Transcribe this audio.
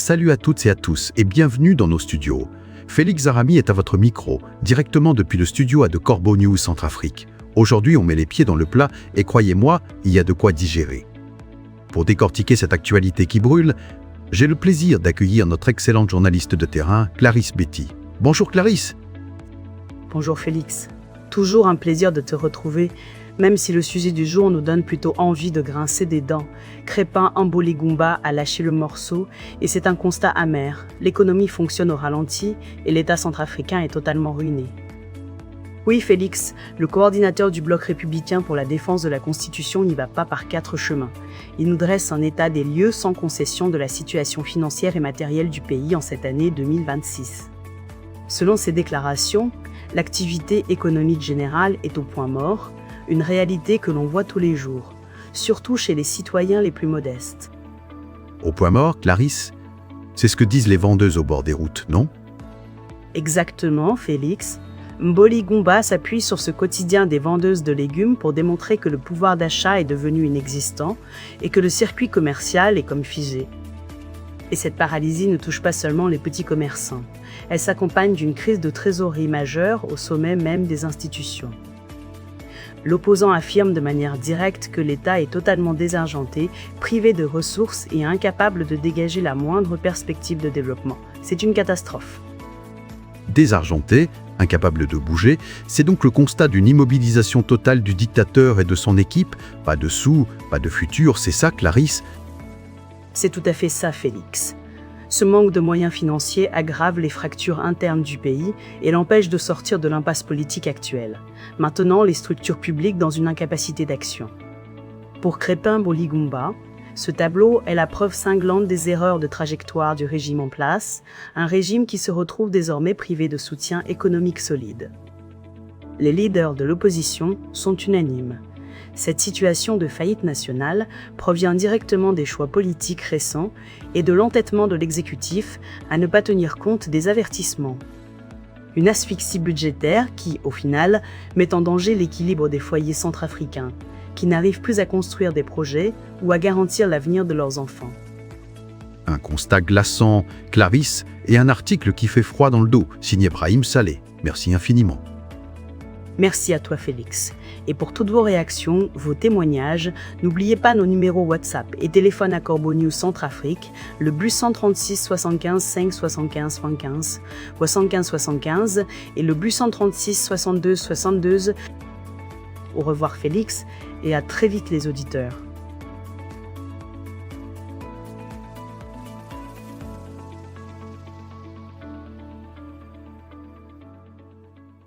salut à toutes et à tous et bienvenue dans nos studios. Félix Zarami est à votre micro, directement depuis le studio A de Corbeau News Centrafrique. Aujourd'hui, on met les pieds dans le plat et croyez-moi, il y a de quoi digérer. Pour décortiquer cette actualité qui brûle, j'ai le plaisir d'accueillir notre excellente journaliste de terrain, Clarisse Betty. Bonjour Clarisse. Bonjour Félix. Toujours un plaisir de te retrouver, même si le sujet du jour nous donne plutôt envie de grincer des dents. Crépin Mboligumba a lâché le morceau et c'est un constat amer. L'économie fonctionne au ralenti et l'État centrafricain est totalement ruiné. Oui Félix, le coordinateur du bloc républicain pour la défense de la Constitution n'y va pas par 4 chemins. Il nous dresse un état des lieux sans concession de la situation financière et matérielle du pays en cette année 2026. Selon ses déclarations, l'activité économique générale est au point mort, une réalité que l'on voit tous les jours, surtout chez les citoyens les plus modestes. Au point mort, Clarisse, c'est ce que disent les vendeuses au bord des routes, non? Exactement, Félix. Mboligumba s'appuie sur ce quotidien des vendeuses de légumes pour démontrer que le pouvoir d'achat est devenu inexistant et que le circuit commercial est comme figé. Et cette paralysie ne touche pas seulement les petits commerçants. Elle s'accompagne d'une crise de trésorerie majeure au sommet même des institutions. L'opposant affirme de manière directe que l'État est totalement désargenté, privé de ressources et incapable de dégager la moindre perspective de développement. C'est une catastrophe. Désargenté, incapable de bouger, c'est donc le constat d'une immobilisation totale du dictateur et de son équipe. Pas de sous, pas de futur, c'est ça, Clarisse? C'est tout à fait ça, Félix. Ce manque de moyens financiers aggrave les fractures internes du pays et l'empêche de sortir de l'impasse politique actuelle. Maintenant, les structures publiques dans une incapacité d'action. Pour Crépin Mboligumba, ce tableau est la preuve cinglante des erreurs de trajectoire du régime en place, un régime qui se retrouve désormais privé de soutien économique solide. Les leaders de l'opposition sont unanimes. Cette situation de faillite nationale provient directement des choix politiques récents et de l'entêtement de l'exécutif à ne pas tenir compte des avertissements. Une asphyxie budgétaire qui, au final, met en danger l'équilibre des foyers centrafricains, qui n'arrivent plus à construire des projets ou à garantir l'avenir de leurs enfants. Un constat glaçant, Clarisse, et un article qui fait froid dans le dos, signé Brahim Saleh. Merci infiniment. Merci à toi Félix. Et pour toutes vos réactions, vos témoignages, n'oubliez pas nos numéros WhatsApp et téléphone à Corbeau News Centrafrique, le bus 136 75 5 75 75, 75 75 et le bus 136 62 62. Au revoir Félix et à très vite les auditeurs.